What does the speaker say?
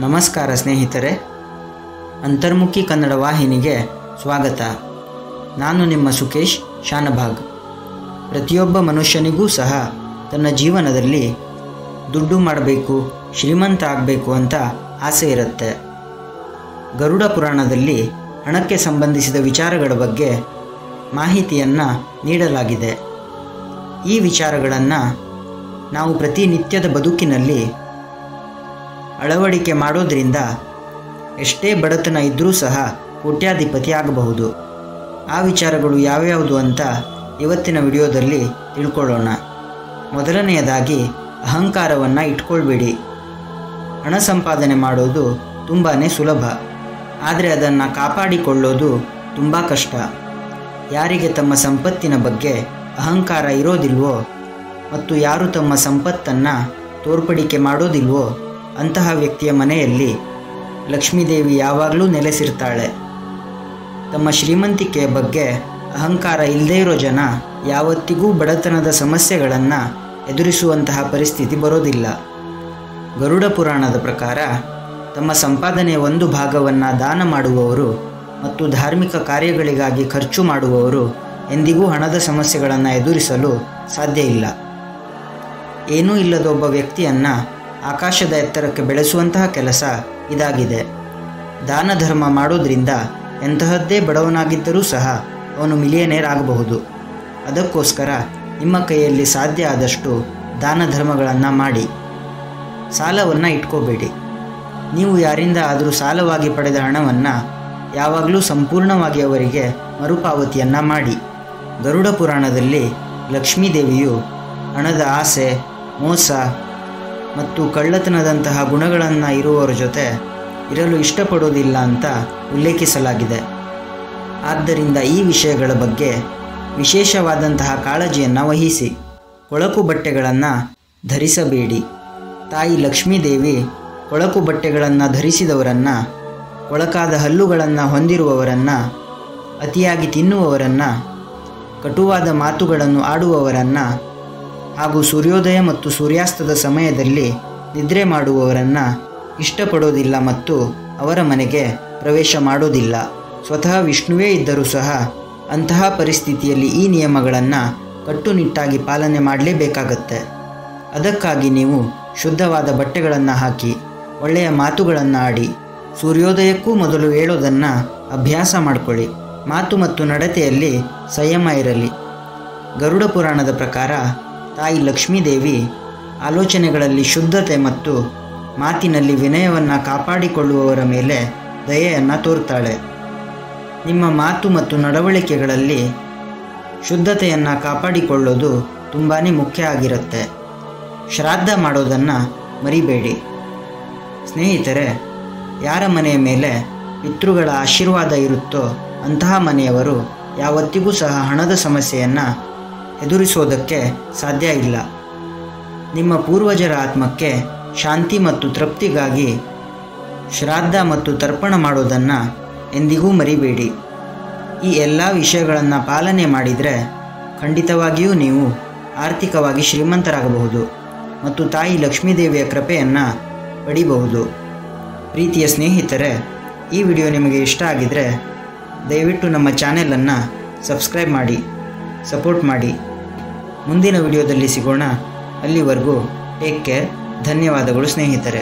ನಮಸ್ಕಾರ ಸ್ನೇಹಿತರೆ, ಅಂತರ್ಮುಖಿ ಕನ್ನಡ ವಾಹಿನಿಗೆ ಸ್ವಾಗತ. ನಾನು ನಿಮ್ಮ ಸುಕೇಶ್ ಶಾನಭಾಗ್. ಪ್ರತಿಯೊಬ್ಬ ಮನುಷ್ಯನಿಗೂ ಸಹ ತನ್ನ ಜೀವನದಲ್ಲಿ ದುಡ್ಡು ಮಾಡಬೇಕು, ಶ್ರೀಮಂತ ಆಗಬೇಕು ಅಂತ ಆಸೆ ಇರುತ್ತೆ. ಗರುಡ ಪುರಾಣದಲ್ಲಿ ಹಣಕ್ಕೆ ಸಂಬಂಧಿಸಿದ ವಿಚಾರಗಳ ಬಗ್ಗೆ ಮಾಹಿತಿಯನ್ನು ನೀಡಲಾಗಿದೆ. ಈ ವಿಚಾರಗಳನ್ನು ನಾವು ಪ್ರತಿನಿತ್ಯದ ಬದುಕಿನಲ್ಲಿ ಅಳವಡಿಕೆ ಮಾಡೋದ್ರಿಂದ ಎಷ್ಟೇ ಬಡತನ ಇದ್ದರೂ ಸಹ ಕೋಟ್ಯಾಧಿಪತಿ ಆಗಬಹುದು. ಆ ವಿಚಾರಗಳು ಯಾವ್ಯಾವುದು ಅಂತ ಇವತ್ತಿನ ವಿಡಿಯೋದಲ್ಲಿ ತಿಳ್ಕೊಳ್ಳೋಣ. ಮೊದಲನೆಯದಾಗಿ, ಅಹಂಕಾರವನ್ನು ಇಟ್ಕೊಳ್ಬೇಡಿ. ಹಣ ಸಂಪಾದನೆ ಮಾಡೋದು ತುಂಬಾ ಸುಲಭ, ಆದರೆ ಅದನ್ನು ಕಾಪಾಡಿಕೊಳ್ಳೋದು ತುಂಬ ಕಷ್ಟ. ಯಾರಿಗೆ ತಮ್ಮ ಸಂಪತ್ತಿನ ಬಗ್ಗೆ ಅಹಂಕಾರ ಇರೋದಿಲ್ವೋ ಮತ್ತು ಯಾರು ತಮ್ಮ ಸಂಪತ್ತನ್ನು ತೋರ್ಪಡಿಕೆ ಮಾಡೋದಿಲ್ವೋ ಅಂತಹ ವ್ಯಕ್ತಿಯ ಮನೆಯಲ್ಲಿ ಲಕ್ಷ್ಮೀದೇವಿ ಯಾವಾಗಲೂ ನೆಲೆಸಿರ್ತಾಳೆ. ತಮ್ಮ ಶ್ರೀಮಂತಿಕೆಯ ಬಗ್ಗೆ ಅಹಂಕಾರ ಇಲ್ಲದೇ ಇರೋ ಜನ ಯಾವತ್ತಿಗೂ ಬಡತನದ ಸಮಸ್ಯೆಗಳನ್ನು ಎದುರಿಸುವಂತಹ ಪರಿಸ್ಥಿತಿ ಬರೋದಿಲ್ಲ. ಗರುಡ ಪುರಾಣದ ಪ್ರಕಾರ ತಮ್ಮ ಸಂಪಾದನೆಯ ಒಂದು ಭಾಗವನ್ನು ದಾನ ಮಾಡುವವರು ಮತ್ತು ಧಾರ್ಮಿಕ ಕಾರ್ಯಗಳಿಗಾಗಿ ಖರ್ಚು ಮಾಡುವವರು ಎಂದಿಗೂ ಹಣದ ಸಮಸ್ಯೆಗಳನ್ನು ಎದುರಿಸಲು ಸಾಧ್ಯ ಇಲ್ಲ. ಏನೂ ಇಲ್ಲದ ಒಬ್ಬ ವ್ಯಕ್ತಿಯನ್ನು ಆಕಾಶದ ಎತ್ತರಕ್ಕೆ ಬೆಳೆಸುವಂತಹ ಕೆಲಸ ಇದಾಗಿದೆ. ದಾನ ಧರ್ಮ ಮಾಡೋದ್ರಿಂದ ಎಂತಹದ್ದೇ ಬಡವನಾಗಿದ್ದರೂ ಸಹ ಅವನು ಮಿಲಿಯನೇರ್ ಆಗಬಹುದು. ಅದಕ್ಕೋಸ್ಕರ ನಿಮ್ಮ ಕೈಯಲ್ಲಿ ಸಾಧ್ಯ ಆದಷ್ಟು ದಾನ ಧರ್ಮಗಳನ್ನು ಮಾಡಿ. ಸಾಲವನ್ನು ಇಟ್ಕೋಬೇಡಿ. ನೀವು ಯಾರಿಂದ ಆದರೂ ಸಾಲವಾಗಿ ಪಡೆದ ಹಣವನ್ನು ಯಾವಾಗಲೂ ಸಂಪೂರ್ಣವಾಗಿ ಅವರಿಗೆ ಮರುಪಾವತಿಯನ್ನು ಮಾಡಿ. ಗರುಡ ಪುರಾಣದಲ್ಲಿ ಲಕ್ಷ್ಮೀದೇವಿಯು ಹಣದ ಆಸೆ, ಮೋಸ ಮತ್ತು ಕಳ್ಳತನದಂತಹ ಗುಣಗಳನ್ನು ಇರುವವರ ಜೊತೆ ಇರಲು ಇಷ್ಟಪಡೋದಿಲ್ಲ ಅಂತ ಉಲ್ಲೇಖಿಸಲಾಗಿದೆ. ಆದ್ದರಿಂದ ಈ ವಿಷಯಗಳ ಬಗ್ಗೆ ವಿಶೇಷವಾದಂತಹ ಕಾಳಜಿಯನ್ನು ವಹಿಸಿ. ಕೊಳಕು ಬಟ್ಟೆಗಳನ್ನು ಧರಿಸಬೇಡಿ. ತಾಯಿ ಲಕ್ಷ್ಮೀದೇವಿ ಕೊಳಕು ಬಟ್ಟೆಗಳನ್ನು ಧರಿಸಿದವರನ್ನು, ಕೊಳಕಾದ ಹಲ್ಲುಗಳನ್ನು ಹೊಂದಿರುವವರನ್ನು, ಅತಿಯಾಗಿ ತಿನ್ನುವವರನ್ನು, ಕಟುವಾದ ಮಾತುಗಳನ್ನು ಆಡುವವರನ್ನು ಹಾಗೂ ಸೂರ್ಯೋದಯ ಮತ್ತು ಸೂರ್ಯಾಸ್ತದ ಸಮಯದಲ್ಲಿ ನಿದ್ರೆ ಮಾಡುವವರನ್ನು ಇಷ್ಟಪಡೋದಿಲ್ಲ ಮತ್ತು ಅವರ ಮನೆಗೆ ಪ್ರವೇಶ ಮಾಡೋದಿಲ್ಲ. ಸ್ವತಃ ವಿಷ್ಣುವೇ ಇದ್ದರೂ ಸಹ ಅಂತಹ ಪರಿಸ್ಥಿತಿಯಲ್ಲಿ ಈ ನಿಯಮಗಳನ್ನು ಕಟ್ಟುನಿಟ್ಟಾಗಿ ಪಾಲನೆ ಮಾಡಲೇಬೇಕಾಗತ್ತೆ. ಅದಕ್ಕಾಗಿ ನೀವು ಶುದ್ಧವಾದ ಬಟ್ಟೆಗಳನ್ನು ಹಾಕಿ, ಒಳ್ಳೆಯ ಮಾತುಗಳನ್ನು ಆಡಿ, ಸೂರ್ಯೋದಯಕ್ಕೂ ಮೊದಲು ಹೇಳೋದನ್ನು ಅಭ್ಯಾಸ ಮಾಡಿಕೊಳ್ಳಿ. ಮಾತು ಮತ್ತು ನಡತೆಯಲ್ಲಿ ಸಂಯಮ ಇರಲಿ. ಗರುಡ ಪುರಾಣದ ಪ್ರಕಾರ ತಾಯಿ ಲಕ್ಷ್ಮೀದೇವಿ ಆಲೋಚನೆಗಳಲ್ಲಿ ಶುದ್ಧತೆ ಮತ್ತು ಮಾತಿನಲ್ಲಿ ವಿನಯವನ್ನು ಕಾಪಾಡಿಕೊಳ್ಳುವವರ ಮೇಲೆ ದಯೆಯನ್ನು ತೋರ್ತಾಳೆ. ನಿಮ್ಮ ಮಾತು ಮತ್ತು ನಡವಳಿಕೆಗಳಲ್ಲಿ ಶುದ್ಧತೆಯನ್ನು ಕಾಪಾಡಿಕೊಳ್ಳೋದು ತುಂಬಾ ಮುಖ್ಯ ಆಗಿರುತ್ತೆ. ಶ್ರಾದ್ದ ಮಾಡೋದನ್ನು ಮರಿಬೇಡಿ. ಸ್ನೇಹಿತರೆ, ಯಾರ ಮನೆಯ ಮೇಲೆ ಪಿತೃಗಳ ಆಶೀರ್ವಾದ ಇರುತ್ತೋ ಅಂತಹ ಮನೆಯವರು ಯಾವತ್ತಿಗೂ ಸಹ ಹಣದ ಸಮಸ್ಯೆಯನ್ನು ಎದುರಿಸೋದಕ್ಕೆ ಸಾಧ್ಯ ಇಲ್ಲ. ನಿಮ್ಮ ಪೂರ್ವಜರ ಆತ್ಮಕ್ಕೆ ಶಾಂತಿ ಮತ್ತು ತೃಪ್ತಿಗಾಗಿ ಶ್ರಾದ್ದ ಮತ್ತು ತರ್ಪಣ ಮಾಡೋದನ್ನು ಎಂದಿಗೂ ಮರಿಬೇಡಿ. ಈ ಎಲ್ಲ ವಿಷಯಗಳನ್ನು ಪಾಲನೆ ಮಾಡಿದರೆ ಖಂಡಿತವಾಗಿಯೂ ನೀವು ಆರ್ಥಿಕವಾಗಿ ಶ್ರೀಮಂತರಾಗಬಹುದು ಮತ್ತು ತಾಯಿ ಲಕ್ಷ್ಮೀದೇವಿಯ ಕೃಪೆಯನ್ನು ಪಡಿಬಹುದು. ಪ್ರೀತಿಯ ಸ್ನೇಹಿತರೆ, ಈ ವಿಡಿಯೋ ನಿಮಗೆ ಇಷ್ಟ ಆಗಿದರೆ ದಯವಿಟ್ಟು ನಮ್ಮ ಚಾನೆಲನ್ನು ಸಬ್ಸ್ಕ್ರೈಬ್ ಮಾಡಿ, ಸಪೋರ್ಟ್ ಮಾಡಿ. ಮುಂದಿನ ವಿಡಿಯೋದಲ್ಲಿ ಸಿಗೋಣ. ಅಲ್ಲಿವರೆಗೂ ಟೇಕ್ ಕೇರ್. ಧನ್ಯವಾದಗಳು ಸ್ನೇಹಿತರೆ.